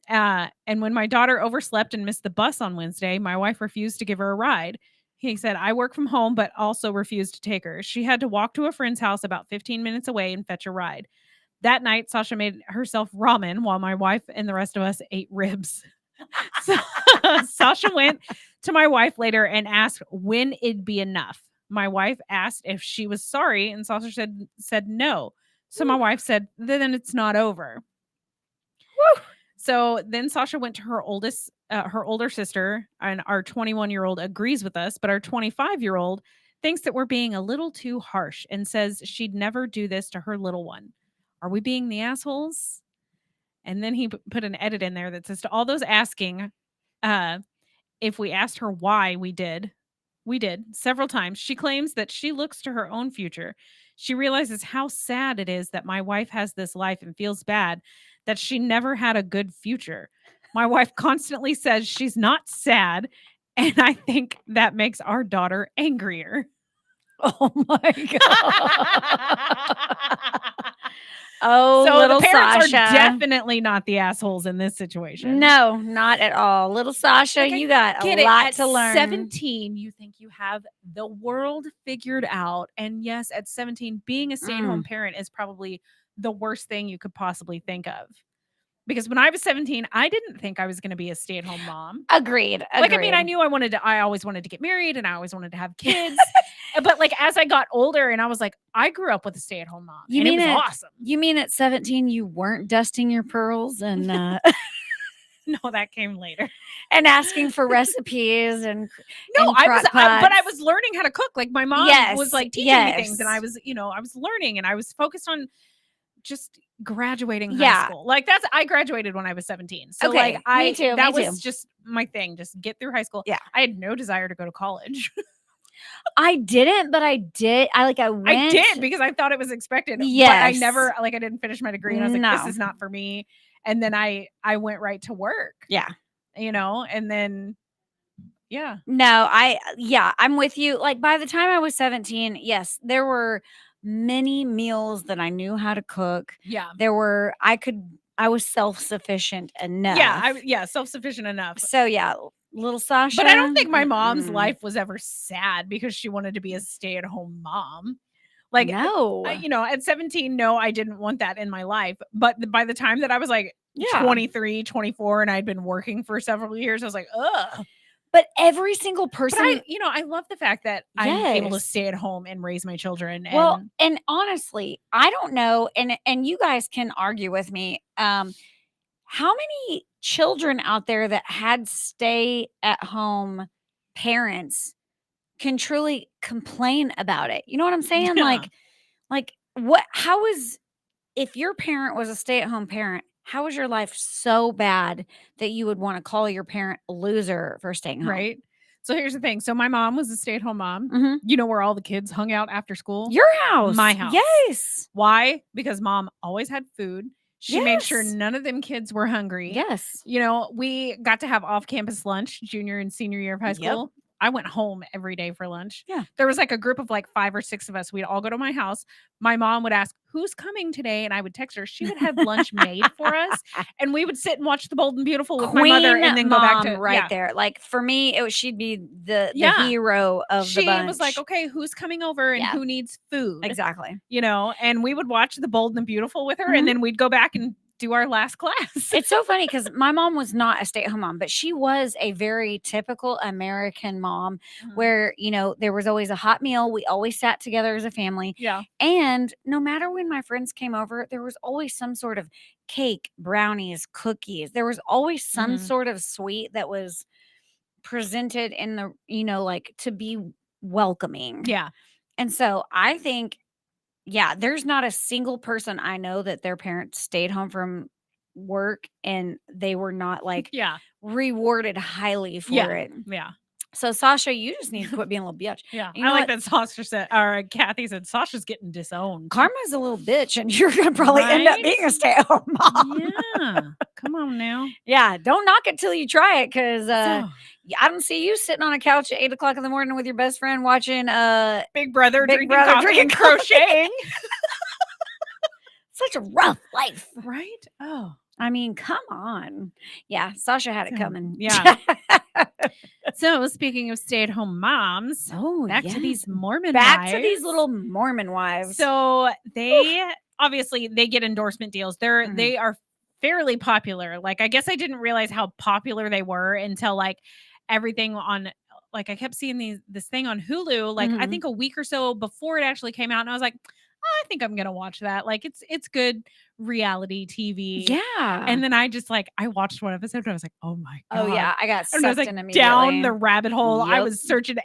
And when my daughter overslept and missed the bus on Wednesday, my wife refused to give her a ride. He said, "I work from home, but also refused to take her. She had to walk to a friend's house about 15 minutes away and fetch a ride." That night, Sasha made herself ramen while my wife and the rest of us ate ribs. So, Sasha went to my wife later and asked when it'd be enough. My wife asked if she was sorry, and Sasha said no. So my wife said, "Then it's not over." Woo! So then Sasha went to her older sister, and our 21-year-old agrees with us, but our 25-year-old thinks that we're being a little too harsh and says she'd never do this to her little one. Are we being the assholes? And then he put an edit in there that says, to all those asking if we asked her why we did several times. She claims that she looks to her own future. She realizes how sad it is that my wife has this life and feels bad that she never had a good future. My wife constantly says she's not sad, and I think that makes our daughter angrier. Oh my God. Oh, so little the parents Sasha. are definitely not the assholes in this situation. No, not at all. Little Sasha, Like, you got Get a it. lot At to learn. 17, you think you have the world figured out. And yes, at 17, being a stay-at-home parent is probably the worst thing you could possibly think of. Because when I was 17, I didn't think I was going to be a stay-at-home mom. Agreed. Like, I mean, I knew I always wanted to get married and I always wanted to have kids. But like, as I got older and I was like, I grew up with a stay-at-home mom. You and mean it was awesome. You mean at 17, you weren't dusting your pearls and No, that came later. and asking for recipes and No, and I was, crock but I pots? was learning how to cook. Like my mom Yes, was like teaching me things, and yes. I was, I was learning, and I was focused on just graduating high Yeah. school. Like I graduated when I was 17. So Okay, like me too, that me was too. just my thing. Just get through high school. Yeah. I had no desire to go to college. I didn't, but I did. I went. I did because I thought it was expected. Yes. But I never, I didn't finish my degree, and I was like, No. this is not for me. And then I went right to work. Yeah. And then yeah. No, I'm with you. Like by the time I was 17, yes, there were many meals that I knew how to cook. Yeah. I was self-sufficient enough. Yeah, self-sufficient enough. So yeah, Little Sasha. But I don't think my mom's Mm-mm. life was ever sad because she wanted to be a stay-at-home mom. Like, No. at 17, no, I didn't want that in my life. But by the time that I was like Yeah. 23, 24, and I'd been working for several years, I was like, ugh. But every single But person. I love the fact that I'm able to Yes. stay at home and raise my children. Well, and honestly, I don't know, and you guys can argue with me. How many children out there that had stay-at-home parents can truly complain about it? You know what I'm saying? Yeah. Like what? How is if your parent was a stay-at-home parent? How is your life so bad that you would want to call your parent a loser for staying home? Right. So here's the thing. So my mom was a stay-at-home mom. Mhm. You know where all the kids hung out after school? Your house, My house. Yes. Why? Because mom always had food. She made sure Yes. none of them kids were hungry. Yes. We got to have off-campus lunch junior and senior year of high Yep. school. I went home every day for lunch. Yeah. There was like a group of like 5 or 6 of us. We'd all go to my house. My mom would ask, "Who's coming today?" And I would text her. She would have lunch made for us. And we would sit and watch The Bold and Beautiful with my mother and then go back to right there. Like for me, she'd be the Yeah. hero of the She bunch. was like, "Okay, who's coming over and Yeah. who needs food?" Exactly. And we would watch The Bold and the Beautiful with her, Mhm. and then we'd go back and do our last class. It's so funny because my mom was not a stay-at-home mom, but she was a very typical American mom Mhm. where, there was always a hot meal. We always sat together as a family. Yeah. And no matter when my friends came over, there was always some sort of cake, brownies, cookies. There was always some Mhm. sort of sweet that was presented in the, like to be welcoming. Yeah. And so I think, there's not a single person I know that their parents stayed home from work and they were not like Yeah. rewarded highly for Yeah. it. Yeah. So Sasha, you just need to quit being a little bitch. Yeah. You I know like what? that Sasha said, or Kathy said, Sasha's getting disowned. Karma's a little bitch, and you're gonna probably end up Right? being a stay-at-home mom. Yeah. Come on now. Yeah, don't knock it till you try it, because So, I don't see you sitting on a couch at 8:00 in the morning with your best friend watching Big Brother, Big drinking Brother, coffee drinking and coffee. crocheting. such a rough life. Right? Oh. I mean, come on. Yeah, Sasha had it So, coming. yeah. So speaking of stay-at-home moms, Oh, back to these Mormon back to these wives. little Mormon wives. So they obviously they get endorsement deals. Mhm. They are fairly popular. Like, I guess I didn't realize how popular they were until like everything on, like, I kept seeing this thing on Hulu, like I Mhm. think a week or so before it actually came out, and I was like, I think I'm gonna watch that. Like, it's good reality TV. Yeah. And then I watched one episode and I was like, oh my God. oh yeah, I got And I was sucked like in immediately. down the rabbit hole. I Yep. was searching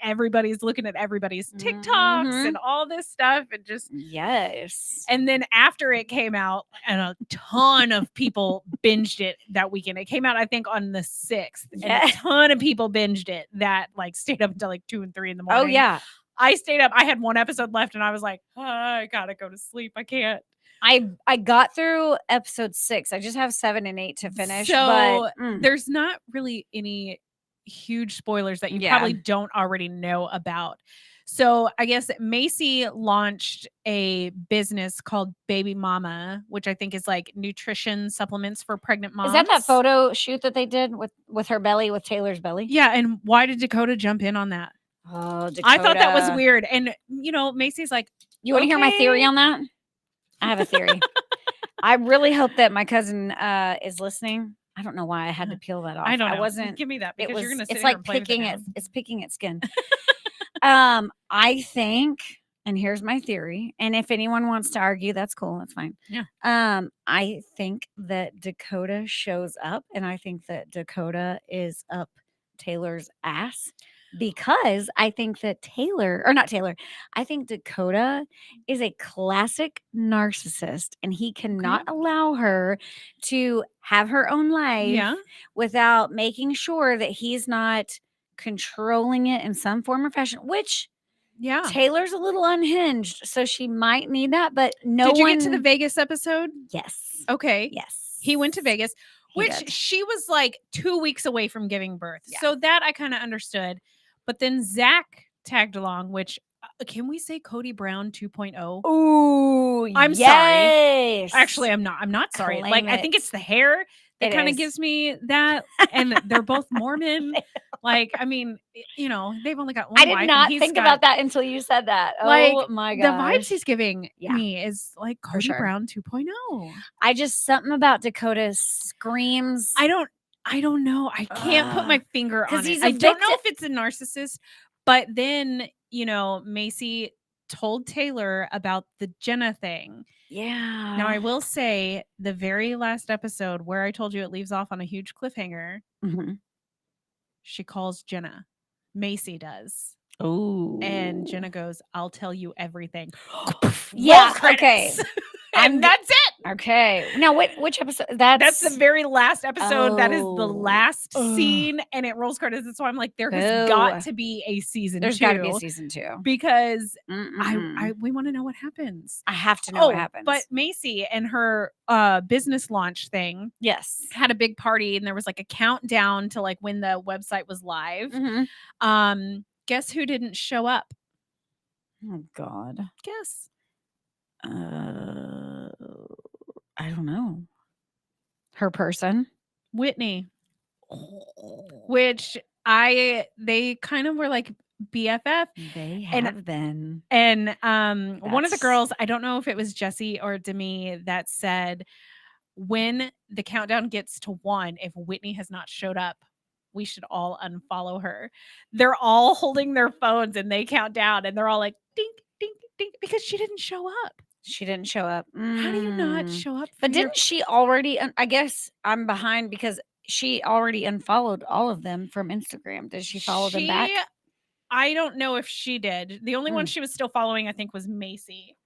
looking at everybody's TikToks Mhm. and all this stuff, and just. Yes. And then after it came out, and a ton of people binged it that weekend. It came out, I think, on the 6th. And Yeah. a ton of people binged it that like stayed up until like 2 and 3 in the morning. Oh yeah. I stayed up. I had one episode left, and I was like, I gotta go to sleep. I can't. I got through episode 6. I just have 7 and 8 to finish. So but there's not really any huge spoilers that you Yeah. probably don't already know about. So I guess Macy launched a business called Baby Mama, which I think is like nutrition supplements for pregnant moms. is that photo shoot that they did with her belly, with Taylor's belly? Yeah. And why did Dakota jump in on that? Oh, Dakota. I thought that was weird. And Macy's like, You want to hear my theory okay. on that? I have a theory. I really hope that my cousin is listening. I don't know why I had to peel that off. I don't know. I wasn't. Give me that, It because was. you're gonna sit It's here like and play with it picking now. it. It's picking at skin. I think, and here's my theory. And if anyone wants to argue, that's cool. That's fine. Yeah. I think that Dakota shows up, and I think that Dakota is up Taylor's ass. Because I think that I think Dakota is a classic narcissist, and he cannot allow her to have her own life Yeah. without making sure that he's not controlling it in some form or fashion, which Yeah. Taylor's a little unhinged, so she might need that, but no Did you one. get to the Vegas episode? Yes. Okay. Yes. He went to Vegas, He which did. she was like 2 weeks away from giving birth. Yeah. So that I kind of understood. But then Zach tagged along, which can we say Cody Brown 2.0? Ooh, I'm sorry. yes. Actually, I'm not. I'm not sorry. Claim Like, I it. think it's the hair, It kind of is. gives me that. And they're both Mormon. Like, I mean, you know, they've only got one I wife. did and not he's think got, about that until you said that. like, Oh my the gosh. vibes he's giving Yeah. me is like Cody sure. Brown 2.0. I just something about Dakota screams. I don't know. I can't put my finger on 'cause it. he's a I don't know victim. if it's a narcissist, but then, you know, Macy told Taylor about the Jenna thing. Yeah. Now, I will say the very last episode where I told you it leaves off on a huge cliffhanger, Mhm. she calls Jenna. Macy does. Oh. And Jenna goes, "I'll tell you everything." Yeah. Roll Okay. credits. And that's it. Okay. Now, which episode? That's the very last episode. That is the Oh. last Ugh. scene, and it rolls credits. That's why I'm like, there has got Boo. to be a season There's 2. got to be a season 2. Because Mm-mm-mm. we want to know what happens. I have to know what happens. But Macy and her business launch thing yes. had a big party, and there was like a countdown to like when the website was live. Mhm. Guess who didn't show up? Oh God. Guess. I don't know. Her person. Whitney. Which they kind of were like BFF. They have been. And one of the That's- girls, I don't know if it was Jessie or Demi, that said, when the countdown gets to 1, if Whitney has not showed up, we should all unfollow her. They're all holding their phones and they count down and they're all like dink, dink, dink, because she didn't show up. She didn't show up. How do you not show up? But didn't she already? I guess I'm behind because she already unfollowed all of them from Instagram. Did she follow them back? I don't know if she did. The only one she was still following, I think, was Macy.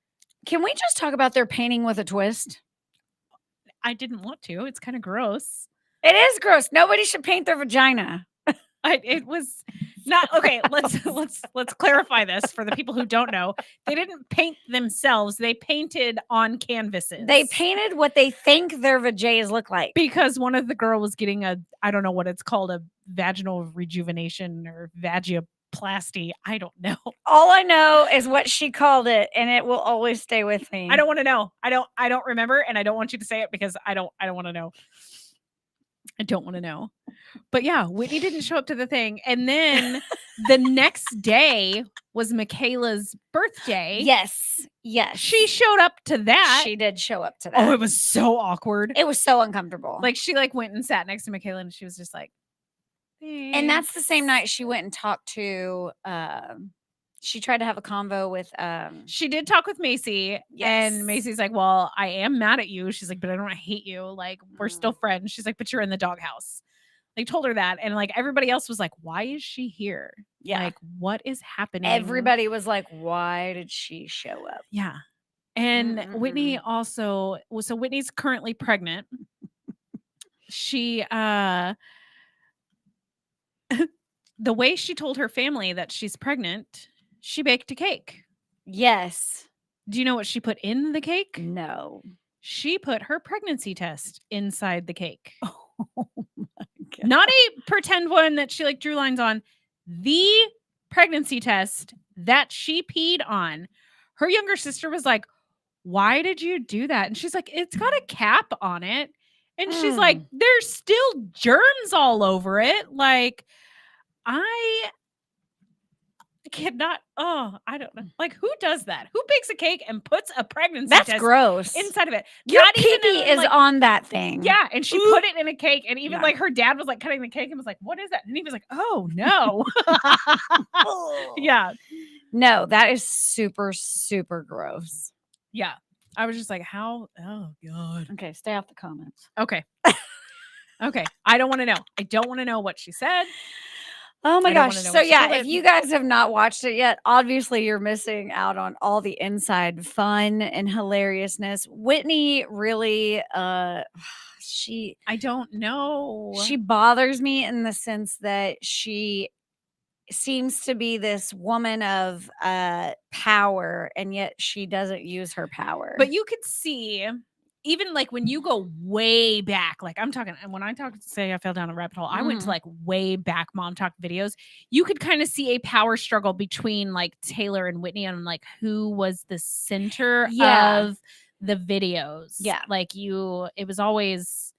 Can we just talk about their painting with a twist? I didn't want to. It's kind of gross. It is gross. Nobody should paint their vagina. It was not okay. Let's clarify this for the people who don't know. They didn't paint themselves. They painted on canvases. They painted what they think their vajays look like. Because one of the girl was getting I don't know what it's called, a vaginal rejuvenation or vagioplasty. I don't know. All I know is what she called it, and it will always stay with me. I don't want to know. I don't remember, and I don't want you to say it because I don't want to know. I don't want to know. But yeah, Whitney didn't show up to the thing. And then the next day was Michaela's birthday. Yes. Yes. She showed up to that. She did show up to that. Oh, it was so awkward. It was so uncomfortable. Like she went and sat next to Michaela and she was just like, thanks. And that's the same night she went and talked to she tried to have a convo with she did talk with Macy. Yes. And Macy's like, well, I am mad at you. She's like, but I don't hate you. Like, we're still friends. She's like, but you're in the doghouse. They told her that. And like everybody else was like, why is she here? Yeah. Like, what is happening? Everybody was like, why did she show up? Yeah. And Whitney also, so Whitney's currently pregnant. She the way she told her family that she's pregnant, she baked a cake. Yes. Do you know what she put in the cake? No. She put her pregnancy test inside the cake. Oh my God. Not a pretend one that she like drew lines on. The pregnancy test that she peed on. Her younger sister was like, why did you do that? And she's like, it's got a cap on it. And she's like, there's still germs all over it. Like, I cannot. Oh, I don't know. Like, who does that? Who bakes a cake and puts a pregnancy test gross. inside of it? Your Not even pee-pee in, is on that thing. Yeah, and she put it in a cake, and even Yeah. like her dad was like cutting the cake and was like, "What is that?" And he was like, "Oh no." Yeah, No, that is super, super gross. yeah. I was just like, "How? Oh god." Okay, stay off the comments. Okay. Okay. I don't want to know. I don't want to know what she said. Oh my I don't gosh. wanna know So what she yeah, called if it. you guys have not watched it yet, obviously you're missing out on all the inside fun and hilariousness. Whitney really she I don't know. bothers me in the sense that she seems to be this woman of power, and yet she doesn't use her power. But you could see, even like when you go way back, like I'm talking, and when I talk, say I fell down a rabbit hole, I went to like way back Mom Talk videos. You could kind of see a power struggle between like Taylor and Whitney on like who was the center Yeah. of the videos. Yeah. Like it was always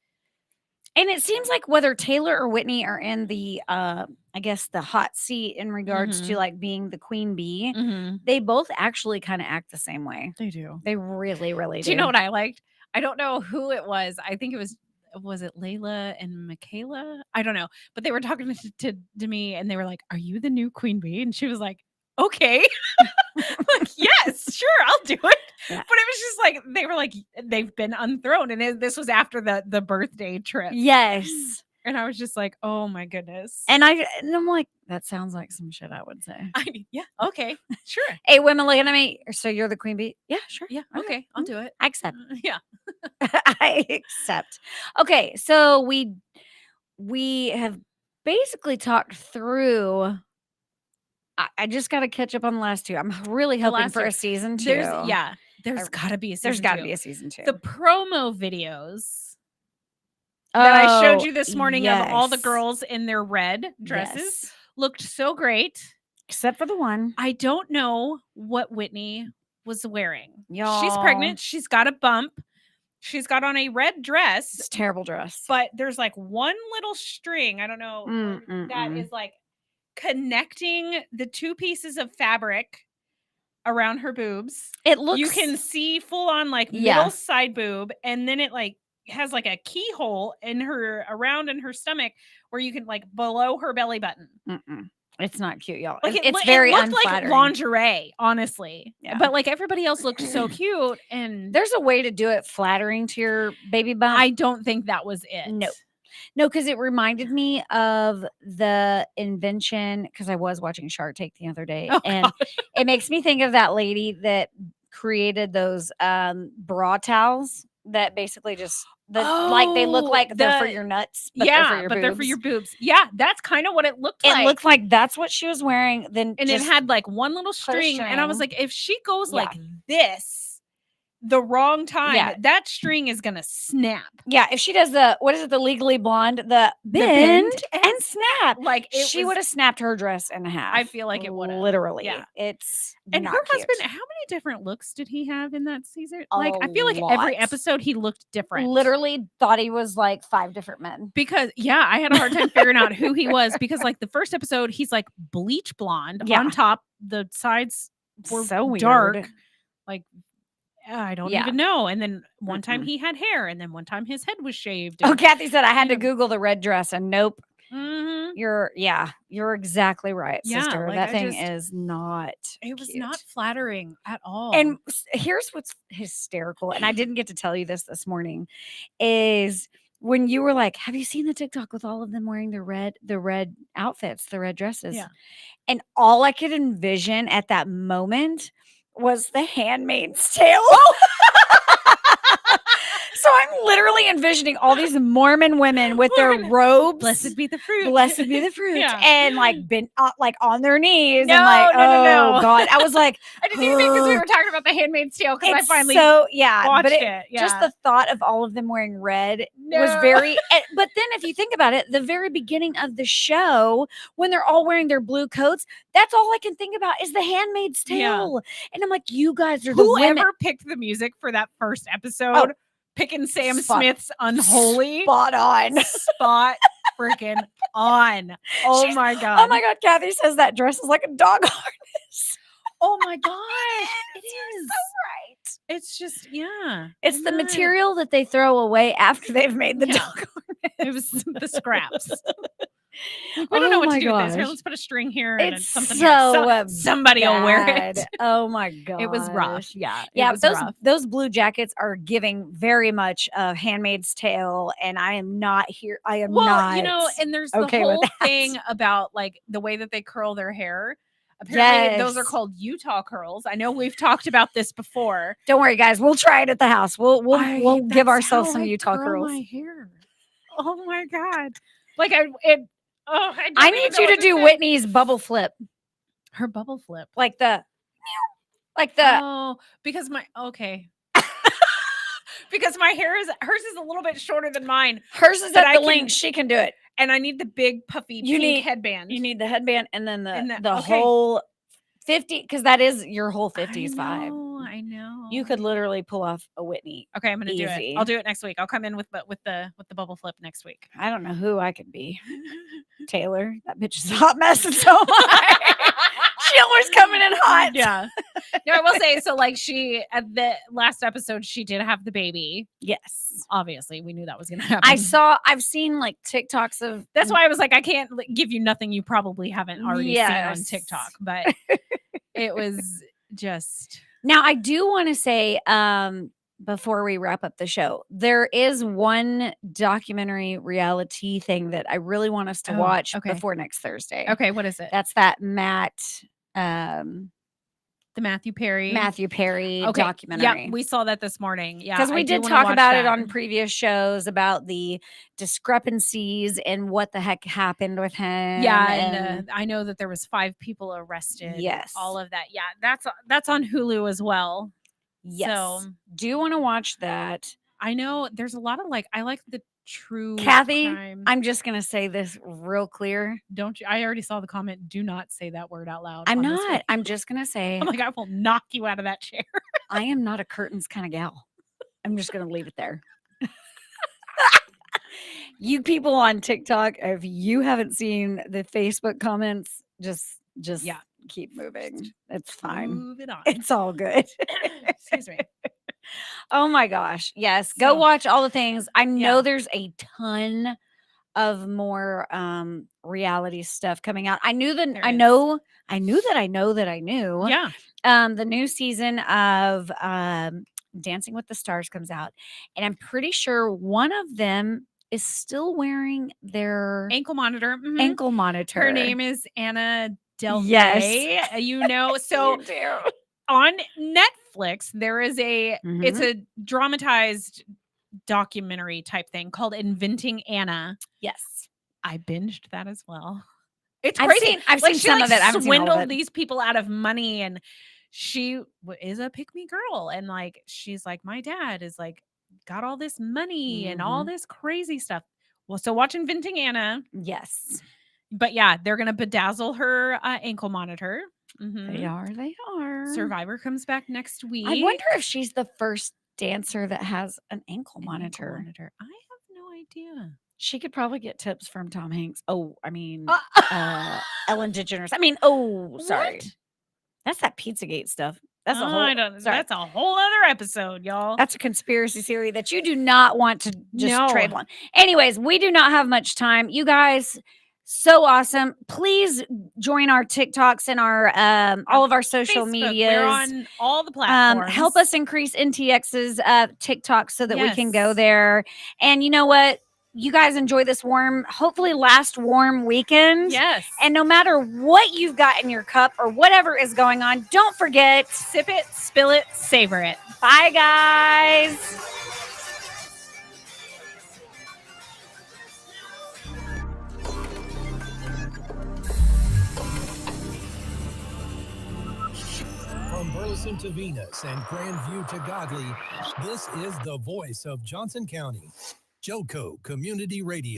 And it seems like whether Taylor or Whitney are in the I guess the hot seat in regards to like being the queen bee, they both actually kind of act the same way. They do. They really, really do. Do you know what I liked? I don't know who it was. I think it was it Layla and Michaela? I don't know. But they were talking to me and they were like, "Are you the new queen bee?" And she was like, "Okay." Like, yes, sure, I'll do it. Yeah. But it was just like they were like they've been unthroned, and this was after the birthday trip. Yes. And I was just like, "Oh my goodness." And I'm like, that sounds like some shit I would say. Yeah, okay, sure. Hey, women looking at me. So you're the queen bee? Yeah, sure. Yeah, okay, I'll do it. I accept. Yeah. I accept. Okay, so we have basically talked through. I just got to catch up on the last two. I'm really hoping for a season 2. There's got to be a season 2. There's got to be a season 2. The promo videos that I showed you this morning of all the girls in their red dresses looked so great. Except for the one. I don't know what Whitney was wearing. Y'all. She's pregnant. She's got a bump. She's got on a red dress. It's a terrible dress. But there's like one little string. I don't know. That is like connecting the two pieces of fabric around her boobs. It looks. You can see full on like middle side boob. And then it like has like a keyhole in her around in her stomach where you can like below her belly button. It's not cute, y'all. Like it's very looked unflattering. like lingerie, honestly. Yeah. But like everybody else looked so cute, and there's a way to do it flattering to your baby bump. I don't think that was it. No, because it reminded me of the invention. Because I was watching Shark Tank the other day, and it makes me think of that lady that created those bra towels that basically just. Like they look like they're for your nuts, but they're for your boobs. They're for your boobs. Yeah, that's kind of what it looked like. It looked like that's what she was wearing. And it had like one little string, and I was like, if she goes like this the wrong time, that string is gonna snap. Yeah, if she does the Legally Blonde, the bend and snap, like she would have snapped her dress in half. I feel like it would have literally. Yeah, it's and not her cute. husband. How many different looks did he have in that season? Like I feel like every episode he looked different. Literally thought he was like 5 different men. Because I had a hard time figuring out who he was because like the first episode he's like bleach blonde on top, the sides were so dark, weird. like. I don't even know. And then one time he had hair, and then one time his head was shaved. Oh, Kathy said I had to Google the red dress, and nope. Mm-hmm. You're exactly right, sister. Like that thing is not. It was not flattering at all. And here's what's hysterical, and I didn't get to tell you this morning, is when you were like, "Have you seen the TikTok with all of them wearing the red outfits, the red dresses?" Yeah. And all I could envision at that moment was The Handmaid's Tale. So I'm literally envisioning all these Mormon women with their robes. Blessed be the fruit. Blessed be the fruit. Yeah. And like been like on their knees. No, and like, no. God. I was like, I didn't even think because we were talking about The Handmaid's Tale because I finally watched but it. Yeah. Just the thought of all of them wearing red was very. But then if you think about it, the very beginning of the show, when they're all wearing their blue coats, that's all I can think about is The Handmaid's Tale. And I'm like, you guys are the women. Whoever picked the music for that first episode. Picking Sam Smith's Unholy. Spot on. Spot freaking on. Oh my God. Oh my God. Kathy says that dress is like a dog harness. Oh my gosh. It is. So right. It's just, It's the material that they throw away after they've made the dog harness. It was the scraps. We don't know what to do with this. Here, let's put a string here and something here. Somebody will wear it. Oh my God. It was rough. Yeah. Those blue jackets are giving very much of Handmaid's Tale, and I am not here. I am not. And there's okay the whole with that. thing about like the way that they curl their hair. Apparently those are called Utah curls. I know we've talked about this before. Don't worry, guys. We'll try it at the house. We'll give ourselves some Utah curls. My hair. Oh my God. Like I need you to do Whitney's bubble flip. Her bubble flip. Like the because because my hers is a little bit shorter than mine. Hers is at the length. She can do it. And I need the big puffy pink headband. You need the headband and then the whole 50, because that is your whole 50s vibe. I know. You could literally pull off a Whitney. Okay, I'm gonna do Easy. it. I'll do it next week. I'll come in with the bubble flip next week. I don't know who I could be. Taylor, that bitch is a hot mess, and so am I. She always coming in hot. Yeah. No, I will say, so like she at the last episode, she did have the baby. Yes. Obviously, we knew that was gonna happen. I've seen like TikToks of That's why I was like, I can't give you nothing you probably haven't already seen on Yes. TikTok, but it was just Now I do want to say, before we wrap up the show, there is one documentary reality thing that I really want us to Oh, watch okay. before next Thursday. okay. What is it? That's that Matt The Matthew Perry Perry Okay, documentary. Yeah, we saw that this morning. Yeah, Because I we do did wanna talk watch about it that. on previous shows about the discrepancies and what the heck happened with him. Yeah, and I know that there was 5 people arrested. Yes. all of that. Yeah, that's on Hulu as well. yes, So do want to watch that. I know there's a lot of like I like the true Kathy, crime. I'm just gonna say this real clear. Don't you? I already saw the comment. Do not say that word out loud. I'm on this not. one. I'm just gonna say I'm like I will knock you out of that chair. I am not a curtains kind of gal. I'm just gonna leave it there. You people on TikTok, if you haven't seen the Facebook comments, just Yeah. keep moving. It's fine. Move it on. It's all good. Excuse me. Oh my gosh. Yes. Go So- watch all the things. I know Yeah. there's a ton of more reality stuff coming out. I knew that There I is. know I knew that I know that I knew. Yeah. The new season of Dancing with the Stars comes out, and I'm pretty sure one of them is still wearing their Ankle monitor. Mhm. ankle monitor. Her name is Anna Del Yes. Rey. You know, so You do. on Netflix, there is it's Mm-hmm. a dramatized documentary type thing called Inventing Anna. Yes. I binged that as well. It's I've crazy. seen- I've Like, seen she, some like, of it. I haven't seen all of swindled it. these people out of money, and she is a pick me girl, and like she's like, my dad is like got all this money and all this crazy stuff. Well, so watch Inventing Anna, Yes. but yeah, they're gonna bedazzle her ankle monitor. Mhm. They are. They are. Survivor comes back next week. I wonder if she's the first dancer that has an ankle An monitor. ankle monitor. I have no idea. She could probably get tips from Tom Hanks. Oh, I mean, Uh, Ellen DeGeneres. I mean, oh, sorry. What? That's that Pizzagate stuff. That's a whole. I don't. sorry. That's a whole other episode, y'all. That's a conspiracy theory that you do not want to just No. trade on. Anyways, we do not have much time. You guys, so awesome. Please join our TikToks and our all of our social Facebook, medias. We're on all the platforms. Help us increase NTX's TikTok so that we can go Yes. there. And you know what? You guys enjoy this warm, hopefully last warm weekend. Yes. And no matter what you've got in your cup or whatever is going on, don't forget, sip it, spill it, savor it. bye guys. From Burleson to Venus and Grandview to Godley, this is the voice of Johnson County. Joco Community Radio.